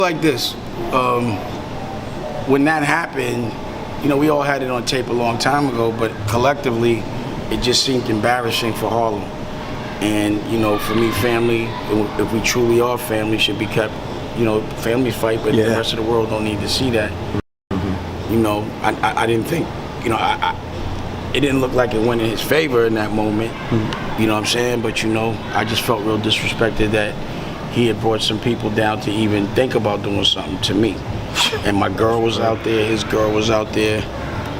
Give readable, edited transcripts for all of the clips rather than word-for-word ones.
Like this, when that happened, you know, we all had it on tape a long time ago, but collectively, it just seemed embarrassing for Harlem. And, you know, for me, family, if we truly are family, should be kept, you know, families fight, but the rest of the world don't need to see that. You know, I didn't think, you know, it didn't look like it went in his favor in that moment, you know what I'm saying? But, you know, I just felt real disrespected that he had brought some people down to even think about doing something to me. And my girl was out there, his girl was out there.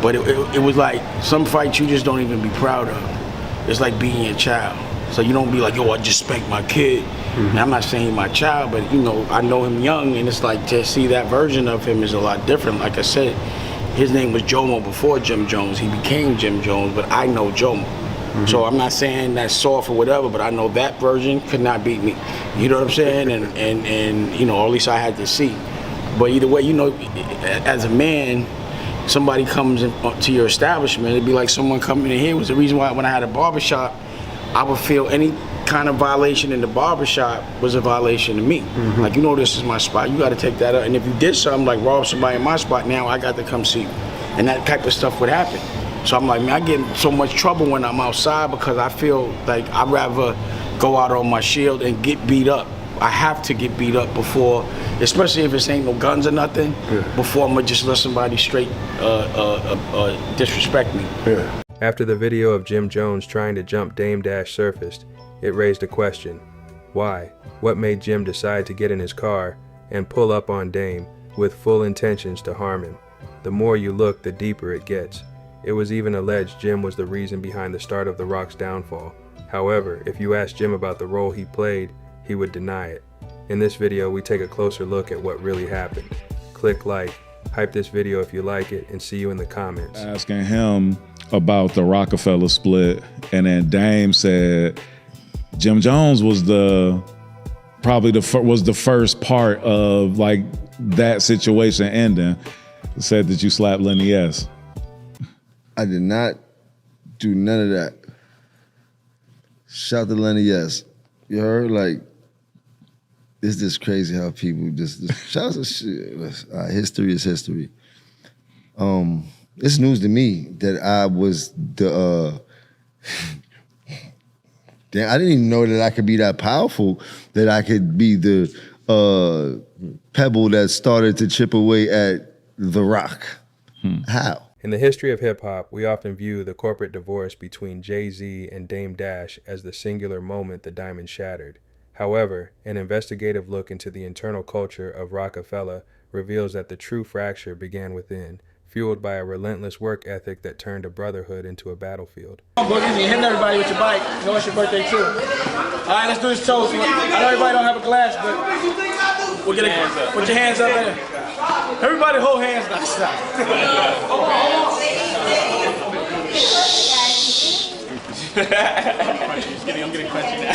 But it was like some fights you just don't even be proud of. It's like being your child. So you don't be like, yo, I just spanked my kid. And I'm not saying my child, but you know, I know him young, and it's like to see that version of him is a lot different. Like I said, his name was Jomo before Jim Jones. He became Jim Jones, but I know Jomo. So I'm not saying that's soft or whatever, but I know that version could not beat me. You know what I'm saying? And you know, or at least I had to see. But either way, you know, as a man, somebody comes to your establishment, it'd be like someone coming in here. It was the reason why when I had a barbershop, I would feel any kind of violation in the barbershop was a violation to me. Like, you know, this is my spot, you gotta take that up. And if you did something like rob somebody in my spot, now I got to come see you. And that type of stuff would happen. So I'm like, man, I get in so much trouble when I'm outside because I feel like I'd rather go out on my shield and get beat up. I have to get beat up before, especially if it ain't no guns or nothing, before I'm gonna just let somebody straight disrespect me. After the video of Jim Jones trying to jump Dame Dash surfaced, it raised a question. Why? What made Jim decide to get in his car and pull up on Dame with full intentions to harm him? The more you look, the deeper it gets. It was even alleged Jim was the reason behind the start of The Rock's downfall. However, if you ask Jim about the role he played, he would deny it. In this video, we take a closer look at what really happened. Click like, hype this video if you like it, and see you in the comments. Asking him about the Rockefeller split, and then Dame said Jim Jones was probably the first part of like that situation ending. Said that you slapped Lenny S. I did not do none of that. Shout to Lenny S. You heard? Like, it's just crazy how people just shout out to shit. History is history. It's news to me that I was the damn, I didn't even know that I could be that powerful, that I could be the pebble that started to chip away at The Rock. How? In the history of hip-hop, we often view the corporate divorce between Jay-Z and Dame Dash as the singular moment the diamond shattered. However, an investigative look into the internal culture of Rockefeller reveals that the true fracture began within, fueled by a relentless work ethic that turned a brotherhood into a battlefield. Boogie, you're hitting everybody with your bike. You know it's your birthday too. All right, let's do this toast. I know everybody don't have a glass, but we'll get it. Put your hands up there. Everybody hold hands now. Stop. I'm getting crunchy now.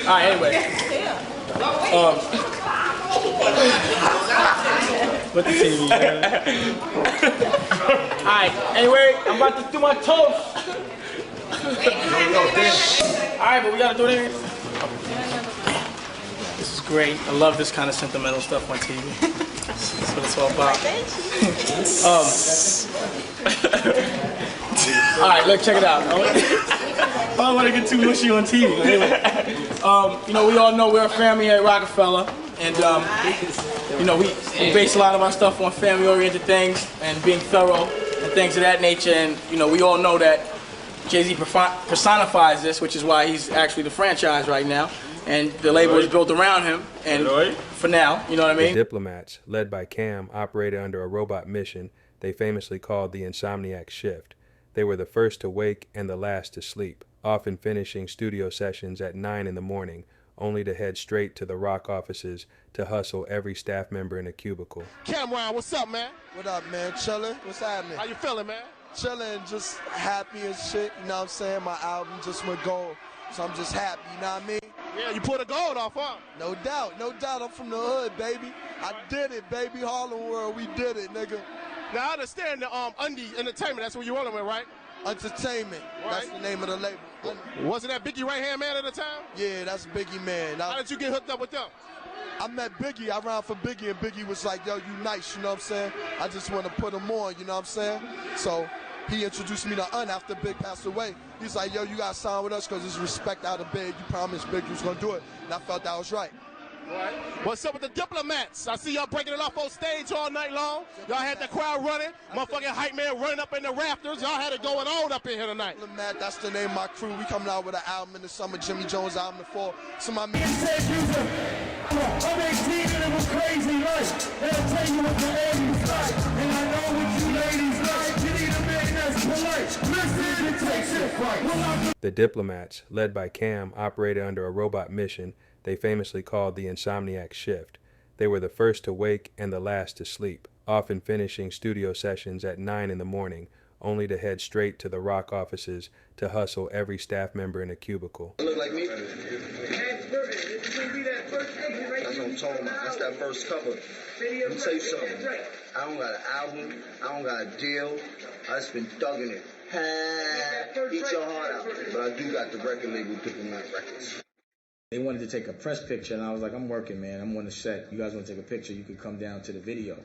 All right, anyway. Put the TV, man. All right, anyway, I'm about to do my toast. All right, but we gotta do it anyway. This is great. I love this kind of sentimental stuff on TV. That's what it's all about. All right, look, check it out. I don't want to get too mushy on TV. Anyway, you know, we all know we're a family here at Rockefeller, and you know, we base a lot of our stuff on family-oriented things and being thorough and things of that nature. And you know, we all know that Jay-Z personifies this, which is why he's actually the franchise right now. And the label is built around him, and for now, you know what I mean? The Diplomats, led by Cam, operated under a robot mission they famously called the insomniac shift. They were the first to wake and the last to sleep, often finishing studio sessions at 9 in the morning, only to head straight to the Rock offices to hustle every staff member in a cubicle. Cameron, what's up, man? What up, man? Chillin'? What's happening? How you feeling, man? Chillin', just happy and shit, you know what I'm saying? My album just went gold, so I'm just happy, you know what I mean? Yeah, you pulled a gold off, huh? No doubt, I'm from the hood, baby. I did it, baby. Harlem World, we did it, nigga. Now, I understand the Undie Entertainment, that's what you're rolling with, right? Entertainment. That's the name of the label. Wasn't that Biggie right-hand man at the time? Yeah, that's Biggie, man. How did you get hooked up with them? I met Biggie. I ran for Biggie, and Biggie was like, yo, you nice, you know what I'm saying? I just want to put him on, you know what I'm saying? So he introduced me to after Big passed away. He's like, yo, you got to sign with us because it's respect out of Big. You promised Big you was going to do it. And I felt that was right. Right. What's up with the diplomats? I see y'all breaking it off on stage all night long. Y'all had the crowd running. Motherfucking hype man running up in the rafters. Y'all had it going on up in here tonight. Diplomat, that's the name of my crew. We coming out with an album in the summer, Jimmy Jones album in the fall. So my I'm 18 and it was crazy life. And I'll tell you what the 80s like. And I know what you ladies like. You need a man that's polite. Listen, it takes it right. The Diplomats, led by Cam, operated under a robot mission they famously called the insomniac shift. They were the first to wake and the last to sleep, often finishing studio sessions at 9 in the morning, only to head straight to the rock offices to hustle every staff member in a cubicle. Look like me? That's what I'm talking about. That's that first cover. Let me tell you something. I don't got an album. I don't got a deal. I just been thugging it. Eat your heart out. But I do got the record label, Diplomat Records. They wanted to take a press picture, and I was like, I'm working, man. I'm on the set. You guys want to take a picture? You could come down to the video.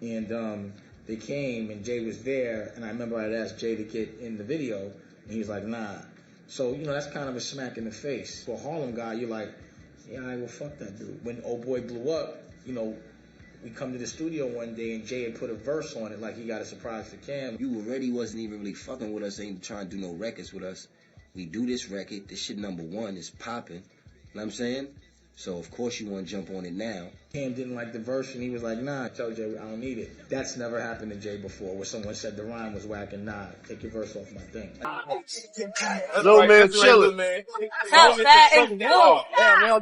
And they came, and Jay was there, and I remember I'd asked Jay to get in the video, and he was like, nah. So, you know, that's kind of a smack in the face. For a Harlem guy, you're like, yeah, all right, well, fuck that dude. When Old Boy blew up, you know, we come to the studio one day, and Jay had put a verse on it like he got a surprise for Cam. You already wasn't even really fucking with us, ain't trying to do no records with us. We do this record, this shit #1 is popping. You know what I'm saying? So, of course, you want to jump on it now. Cam didn't like the verse, and he was like, nah, tell Jay I don't need it. That's never happened to Jay before, where someone said the rhyme was whack and nah, take your verse off my thing. Little man chilling. Southside Inglewood.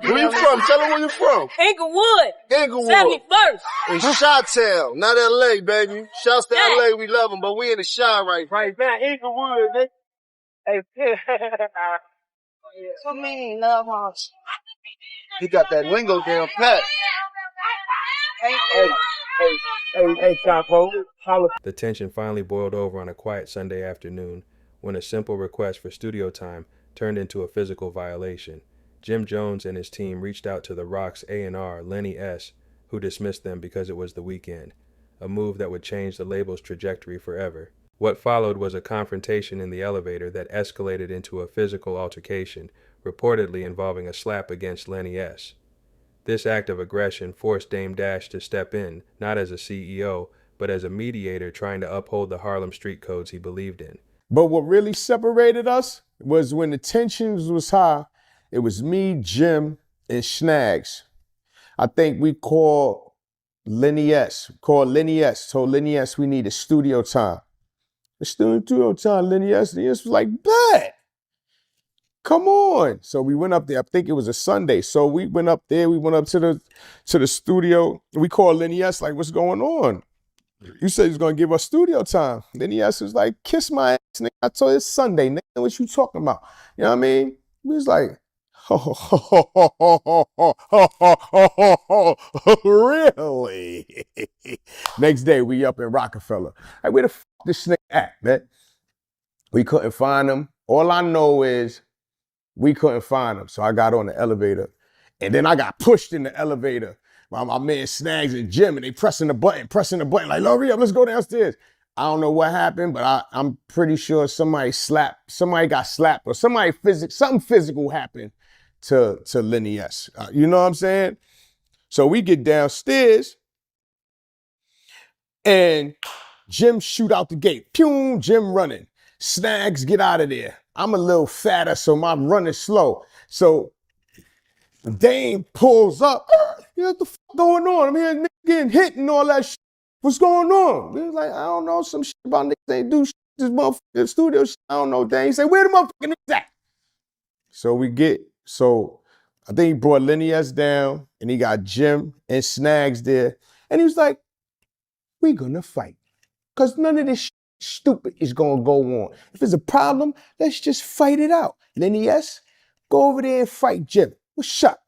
Where you from? Tell them where you from. Inglewood. Inglewood. 71st. In Chi-Town, not L.A., baby. Shouts to L.A., we love them, but we in the Chi right now. Inglewood, nigga. Hey, What mean, love hearts? he got that lingo down pat. Hey, Capo. Holla. The tension finally boiled over on a quiet Sunday afternoon when a simple request for studio time turned into a physical violation. Jim Jones and his team reached out to the Rock's A&R, Lenny S., who dismissed them because it was the weekend, a move that would change the label's trajectory forever. What followed was a confrontation in the elevator that escalated into a physical altercation, reportedly involving a slap against Lenny S. This act of aggression forced Dame Dash to step in, not as a CEO, but as a mediator trying to uphold the Harlem street codes he believed in. But what really separated us was when the tensions was high, it was me, Jim, and Snags. I think we called Lenny S. Told Lenny S we need a studio time. The studio time, Lenny S was like, bet. Come on. So we went up there. I think it was a Sunday. So we went up there. We went up to the studio. We called Lenny S like, what's going on? You said he's going to give us studio time. Lenny S was like, kiss my ass, nigga. I told you it's Sunday, nigga. What you talking about? You know what I mean? He was like, really? Next day, we up in Rockefeller. Like, where the fuck this nigga at, man? We couldn't find him. All I know is we couldn't find him. So I got on the elevator. And then I got pushed in the elevator by my man Snags and Jim, and they pressing the button, like, hurry up, let's go downstairs. I don't know what happened, but I'm pretty sure somebody got slapped, or something physical happened to Lenny S. You know what I'm saying? So we get downstairs, and Jim shoot out the gate. Pew, Jim running. Snags get out of there. I'm a little fatter, so my run is slow. So Dame pulls up. What the fuck going on? I'm here getting hit and all that shit. What's going on? We was like, I don't know, some shit about niggas ain't do shit. This motherfucking studio shit. I don't know. Dame. He said, where the motherfucking niggas at? So I think he brought Lenny S down, and he got Jim and Snags there. And he was like, we gonna fight. Because none of this shit stupid is gonna go on. If there's a problem, let's just fight it out. Lenny S, go over there and fight Jim. What's up?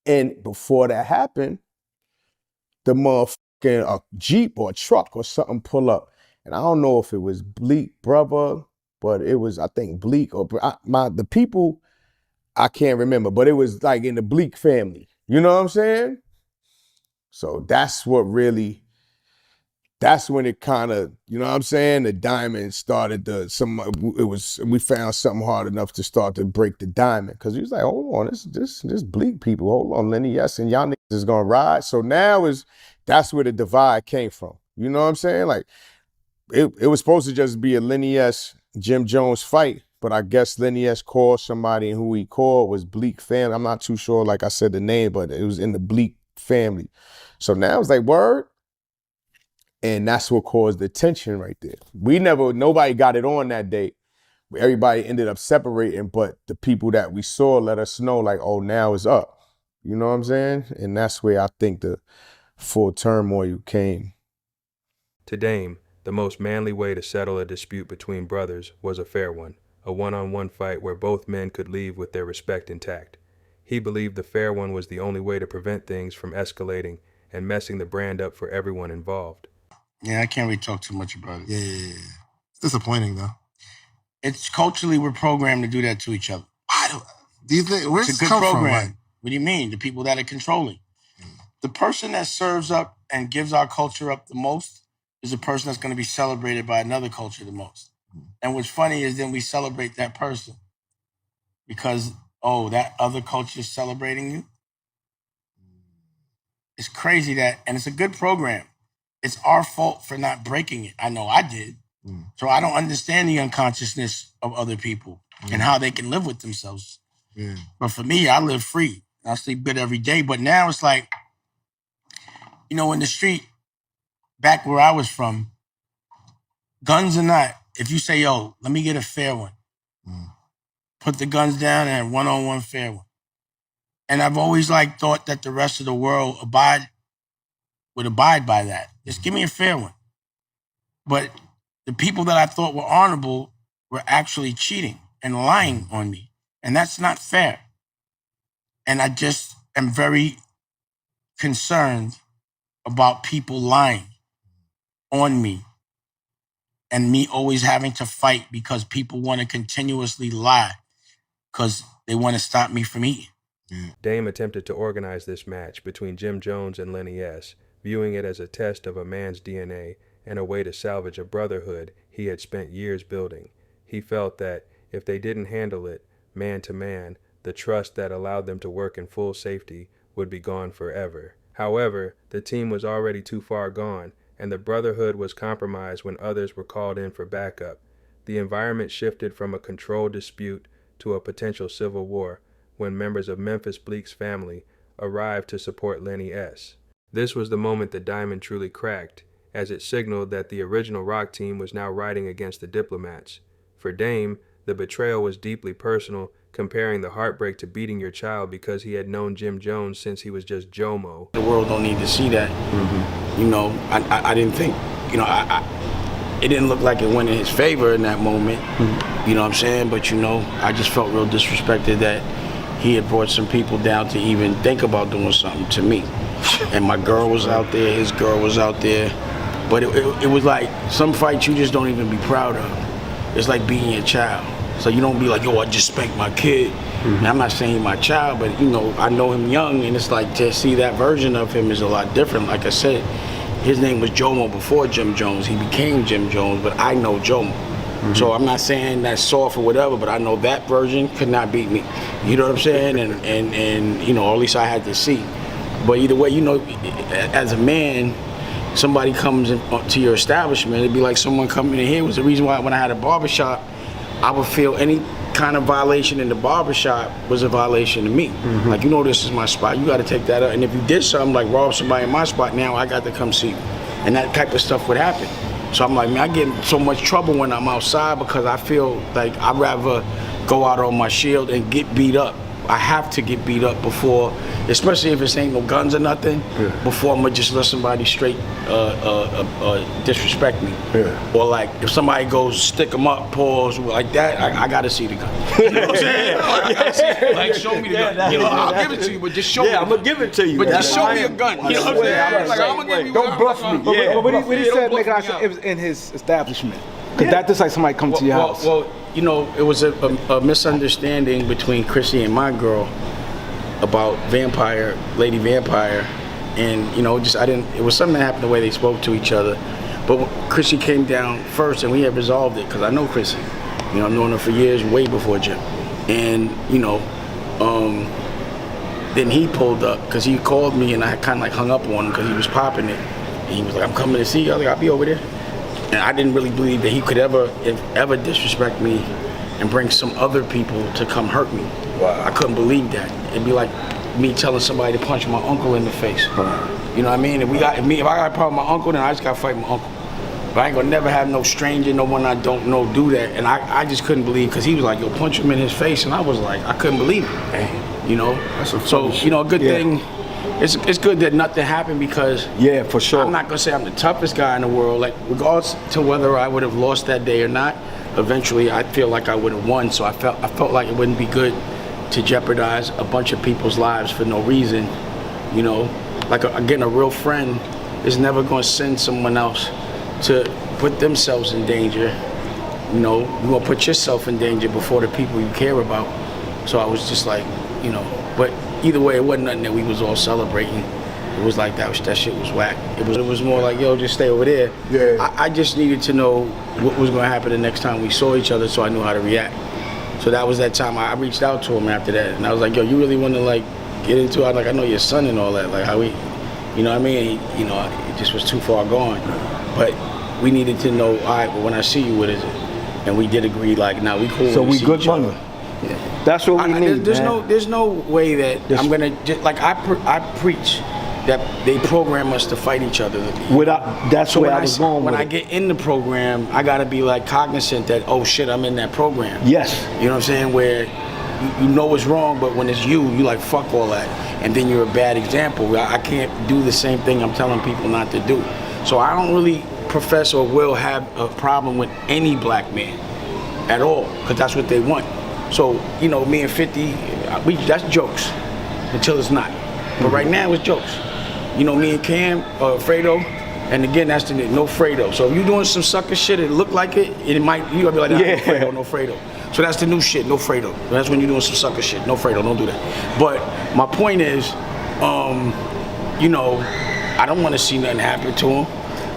And before that happened, the motherfucking Jeep or a truck or something pull up. And I don't know if it was Bleak brother, but it was, I think, Bleak or the people, I can't remember, but it was like in the Bleak family. You know what I'm saying? So that's what really, that's when it kind of, you know what I'm saying? The diamond started we found something hard enough to start to break the diamond. Cause he was like, hold on, this Bleak people, hold on, Lenny S and y'all niggas is gonna ride. So now that's where the divide came from. You know what I'm saying? Like, it was supposed to just be a Lenny S, Jim Jones fight, but I guess Lenny S called somebody, and who he called was Bleak family. I'm not too sure, like I said, the name, but it was in the Bleak family. So now it's like, word? And that's what caused the tension right there. Nobody got it on that day. Everybody ended up separating, but the people that we saw let us know, like, oh, now it's up. You know what I'm saying? And that's where I think the full turmoil came. To Dame, the most manly way to settle a dispute between brothers was a fair one, a one-on-one fight where both men could leave with their respect intact. He believed the fair one was the only way to prevent things from escalating and messing the brand up for everyone involved. Yeah, I can't really talk too much about it. Yeah. It's disappointing, though. It's culturally, we're programmed to do that to each other. Do you think, where's It's a this good come program. from? Like, What do you mean? The people that are controlling. The person that serves up and gives our culture up the most is the person that's going to be celebrated by another culture the most. And what's funny is then we celebrate that person because, oh, that other culture is celebrating you. It's crazy that, and it's a good program. It's our fault for not breaking it. I know I did. So I don't understand the unconsciousness of other people and how they can live with themselves. Yeah. But for me, I live free. I sleep good every day. But now it's like, you know, in the street, back where I was from, guns or not, if you say, yo, let me get a fair one, put the guns down and one-on-one fair one. And I've always like thought that the rest of the world would abide by that. Just give me a fair one. But the people that I thought were honorable were actually cheating and lying on me. And that's not fair. And I just am very concerned about people lying on me and me always having to fight because people want to continuously lie because they want to stop me from eating. Dame attempted to organize this match between Jim Jones and Lenny S., viewing it as a test of a man's DNA and a way to salvage a brotherhood he had spent years building. He felt that if they didn't handle it, man to man, the trust that allowed them to work in full safety would be gone forever. However, the team was already too far gone, and the brotherhood was compromised when others were called in for backup. The environment shifted from a controlled dispute to a potential civil war when members of Memphis Bleek's family arrived to support Lenny S. This was the moment the diamond truly cracked, as it signaled that the original rock team was now riding against the diplomats. For Dame, the betrayal was deeply personal, comparing the heartbreak to beating your child because he had known Jim Jones since he was just Jomo. The world don't need to see that. You know, I didn't think, you know, it didn't look like it went in his favor in that moment. You know what I'm saying? But, you know, I just felt real disrespected that he had brought some people down to even think about doing something to me. And my girl was out there, his girl was out there. But it was like some fights you just don't even be proud of. It's like beating your child. So you don't be like, yo, I just spanked my kid. And I'm not saying he's my child, but you know, I know him young, and it's like to see that version of him is a lot different. Like I said, his name was Jomo before Jim Jones. He became Jim Jones, but I know Jomo. So I'm not saying that's soft or whatever, but I know that version could not beat me. You know what I'm saying? And you know, or at least I had to see. But either way, you know, as a man, somebody comes to your establishment, it'd be like someone coming in here. It was the reason why when I had a barbershop, I would feel any kind of violation in the barbershop was a violation to me. Like, you know, this is my spot, you got to take that up. And if you did something like rob somebody in my spot, now I got to come see you. And that type of stuff would happen. So I'm like, man, I get in so much trouble when I'm outside because I feel like I'd rather go out on my shield and get beat up I have to get beat up before, especially if it ain't no guns or nothing, before I'm gonna just let somebody straight disrespect me. Or like if somebody goes stick them up, pause like that, I gotta see the gun. You know what I'm saying? I gotta see, like show me the gun. You know, I'll give it to you, but just show me. I'm gonna give it to you. But just show me a gun. You know what I'm saying? Like I'm gonna give you. Don't bluff me. But what he said, make it it was in his establishment. Cause that just like somebody come to your house. Well, you know, it was a misunderstanding between Chrissy and my girl about Lady Vampire, and you know, it was something that happened the way they spoke to each other. But Chrissy came down first, and we had resolved it because I know Chrissy. You know, I've known her for years, way before Jim. And you know, then he pulled up because he called me, and I kind of like hung up on him because he was popping it. And he was like, "I'm coming to see you." I was like, "I'll be over there." And I didn't really believe that he could ever disrespect me and bring some other people to come hurt me. Wow. I couldn't believe that. It'd be like me telling somebody to punch my uncle in the face. You know what I mean? If I got a problem with my uncle, then I just gotta fight my uncle. But I ain't gonna never have no stranger, no one I don't know do that. And I just couldn't believe, because he was like, yo, punch him in his face. And I was like, I couldn't believe it. You know? So, you know, a good thing. It's good that nothing happened, because for sure. I'm not gonna say I'm the toughest guy in the world. Like, regardless to whether I would have lost that day or not, eventually I feel like I would have won. So I felt like it wouldn't be good to jeopardize a bunch of people's lives for no reason. You know, like again, a real friend is never gonna send someone else to put themselves in danger. You know, you're gonna put yourself in danger before the people you care about. So I was just like, you know, but either way, it wasn't nothing that we was all celebrating. It was like that shit was whack. It was more like, yo, just stay over there. I just needed to know what was gonna happen the next time we saw each other, so I knew how to react. So that was that time I reached out to him after that, and I was like, yo, you really wanna like get into it? Like, I know your son and all that, like how we, you know what I mean? You know, it just was too far gone. But we needed to know, all right, well, when I see you, what is it? And we did agree, like, now we cool. So we good money. That's what we need. There's no way that I'm gonna just, like, I preach that they program us to fight each other. That's where I was going with when I get in the program, I gotta be like cognizant that, oh shit, I'm in that program. Yes. You know what I'm saying? Where you know it's wrong, but when it's you like, fuck all that, and then you're a bad example. I can't do the same thing I'm telling people not to do. So I don't really profess or will have a problem with any black man at all, because that's what they want. So, you know, me and 50, that's jokes until it's not. But right now it's jokes. You know, me and Cam, Fredo, and again, that's the no Fredo. So if you're doing some sucker shit and look like it, you gotta be like, nah, no Fredo, no Fredo. So that's the new shit, no Fredo. That's when you're doing some sucker shit, no Fredo, don't do that. But my point is, you know, I don't want to see nothing happen to him.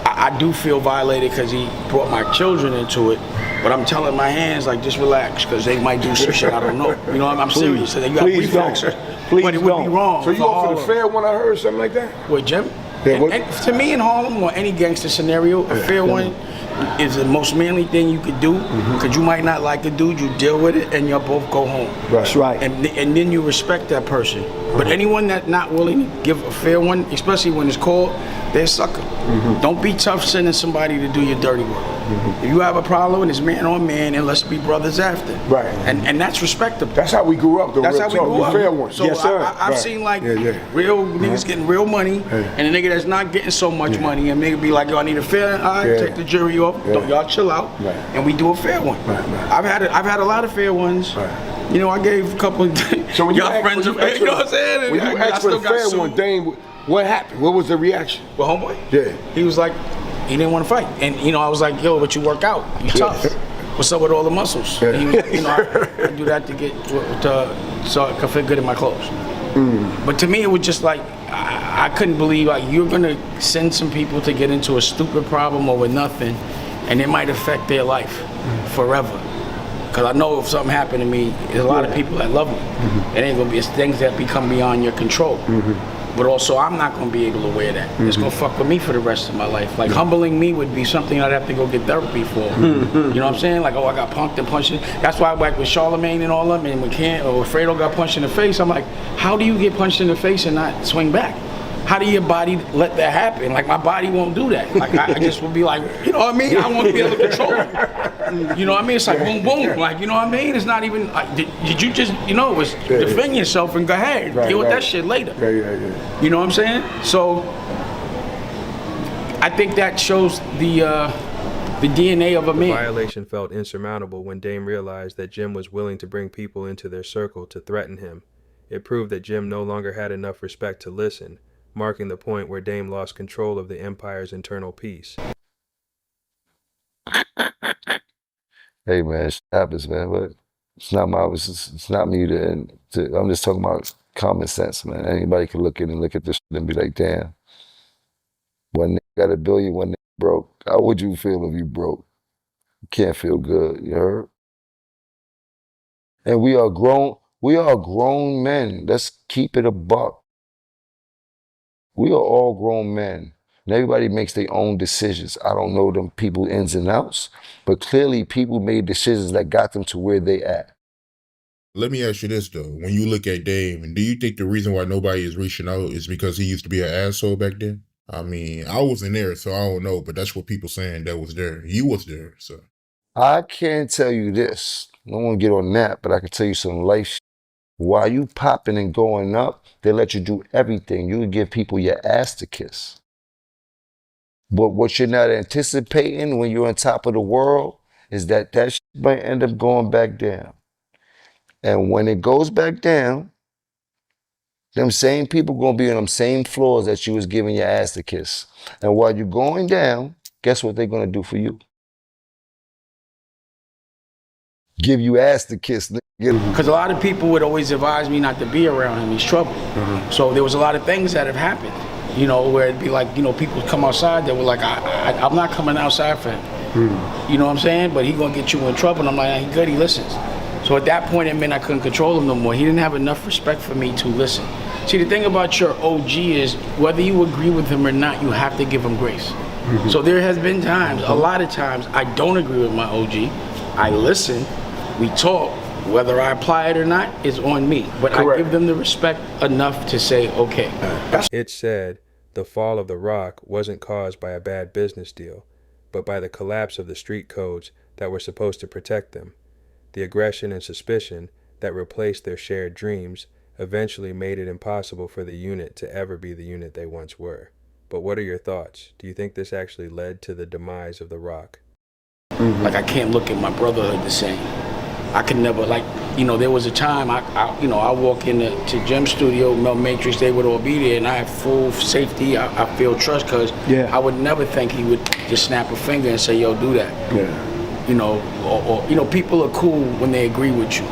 I do feel violated because he brought my children into it, but I'm telling my hands, like, just relax, because they might do some shit I don't know. You know, I'm serious. So you got reflexes. But it would be wrong. So you go for the fair one, I heard, something like that? What, Jim? And to me in Harlem, or any gangster scenario, a fair one is the most manly thing you could do, because you might not like the dude, you deal with it, and y'all both go home. That's right. And then you respect that person. But anyone that's not willing to give a fair one, especially when it's called, they're a sucker. Don't be tough sending somebody to do your dirty work. If you have a problem with it's man on man, and let's be brothers after. Right. And that's respectable. That's how we grew up, though. That's how we grew up. Fair one. So yes, sir. I've seen like real niggas getting real money, and a nigga that's not getting so much money, and nigga be like, yo, I need a fair, all right, take the jury off, y'all chill out, and we do a fair one. I've had a lot of fair ones. You know, I gave a couple of y'all friends, you know what I'm saying? When you asked for the fair one, Dame, what happened? What was the reaction? Well, homeboy, he was like, he didn't want to fight, and you know, I was like, yo, but you work out, you tough. What's up with all the muscles? He was, you know, I do that to get so I can fit good in my clothes. But to me, it was just like, I couldn't believe, like, you're gonna send some people to get into a stupid problem over nothing, and it might affect their life forever. Because I know if something happened to me, there's a lot of people that love me. It ain't gonna be, it's things that become beyond your control. But also, I'm not gonna be able to wear that. It's gonna fuck with me for the rest of my life. Like, humbling me would be something I'd have to go get therapy for. You know what I'm saying? Like, oh, I got punked and punched. That's why, like, with Charlemagne and all them, and when Fredo got punched in the face, I'm like, how do you get punched in the face and not swing back? how do your body let that happen? Like, my body won't do that. Like, I just would be like, you know what I mean? I won't be able to control it. You know what I mean? It's like boom, boom. Like, you know what I mean? It's not even, like, did you just, you know, it was defend yourself and go ahead. Deal with that shit later. You know what I'm saying? So, I think that shows the DNA of a man. The violation felt insurmountable when Dame realized that Jim was willing to bring people into their circle to threaten him. It proved that Jim no longer had enough respect to listen, marking the point where Dame lost control of the empire's internal peace. Hey man, shit happens, man, but it's not me to I'm just talking about common sense, man. Anybody can look at this shit and be like, damn, one nigga got $1 billion, one nigga broke. How would you feel if you broke? You can't feel good, you heard? And we are grown men. Let's keep it a buck. We are all grown men. And everybody makes their own decisions. I don't know them people ins and outs, but clearly people made decisions that got them to where they at. Let me ask you this though. When you look at Dame, do you think the reason why nobody is reaching out is because he used to be an asshole back then? I mean, I wasn't there, so I don't know, but that's what people saying that was there. You was there, so. I can't tell you this. I don't want to get on that, but I can tell you some life shit. While you popping and going up, they let you do everything. You can give people your ass to kiss. But what you're not anticipating when you're on top of the world is that shit might end up going back down. And when it goes back down, them same people gonna be on them same floors that you was giving your ass to kiss. And while you're going down, guess what they're gonna do for you? Give you ass to kiss. Because a lot of people would always advise me not to be around him. He's trouble. So there was a lot of things that have happened, you know, where it'd be like, you know, people come outside that were like, I'm not coming outside for him. You know what I'm saying? But he gonna get you in trouble. And I'm like, he good, he listens. So at that point, it meant I couldn't control him no more. He didn't have enough respect for me to listen. See, the thing about your OG is, whether you agree with him or not, you have to give him grace. So there has been times, a lot of times, I don't agree with my OG. I listen, we talk, whether I apply it or not is on me. But I give them the respect enough to say, okay. It's said the fall of the Rock wasn't caused by a bad business deal, but by the collapse of the street codes that were supposed to protect them. The aggression and suspicion that replaced their shared dreams eventually made it impossible for the unit to ever be the unit they once were. But what are your thoughts? Do you think this actually led to the demise of the Rock? Like, I can't look at my brotherhood the same. I could never, like, you know, there was a time I walk into Jim's studio, Mel Matrix, they would all be there, and I have full safety. I feel trust, because I would never think he would just snap a finger and say, yo, do that. You know, or you know, people are cool when they agree with you.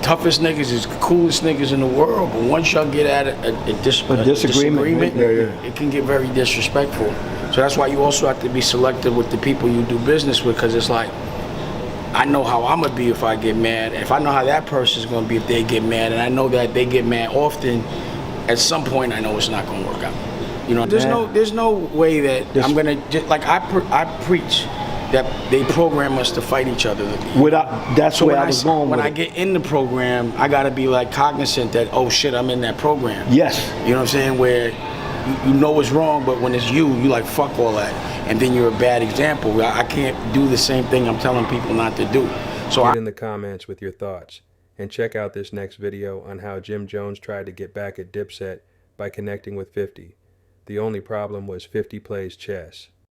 Toughest niggas is the coolest niggas in the world, but once y'all get at a disagreement, it can get very disrespectful. So that's why you also have to be selective with the people you do business with, because it's like, I know how I'm gonna be if I get mad. If I know how that person's gonna be if they get mad, and I know that they get mad often, at some point I know it's not gonna work out. You know, there's no way that I'm gonna just, like, I preach that they program us to fight each other. That's where I was going with when I get in the program, I gotta be like cognizant that, oh shit, I'm in that program. Yes. You know what I'm saying? Where you know it's wrong, but when it's you like, fuck all that. And then you're a bad example. I can't do the same thing I'm telling people not to do. So Get in the comments with your thoughts, and check out this next video on how Jim Jones tried to get back at Dipset by connecting with 50. The only problem was 50 plays chess.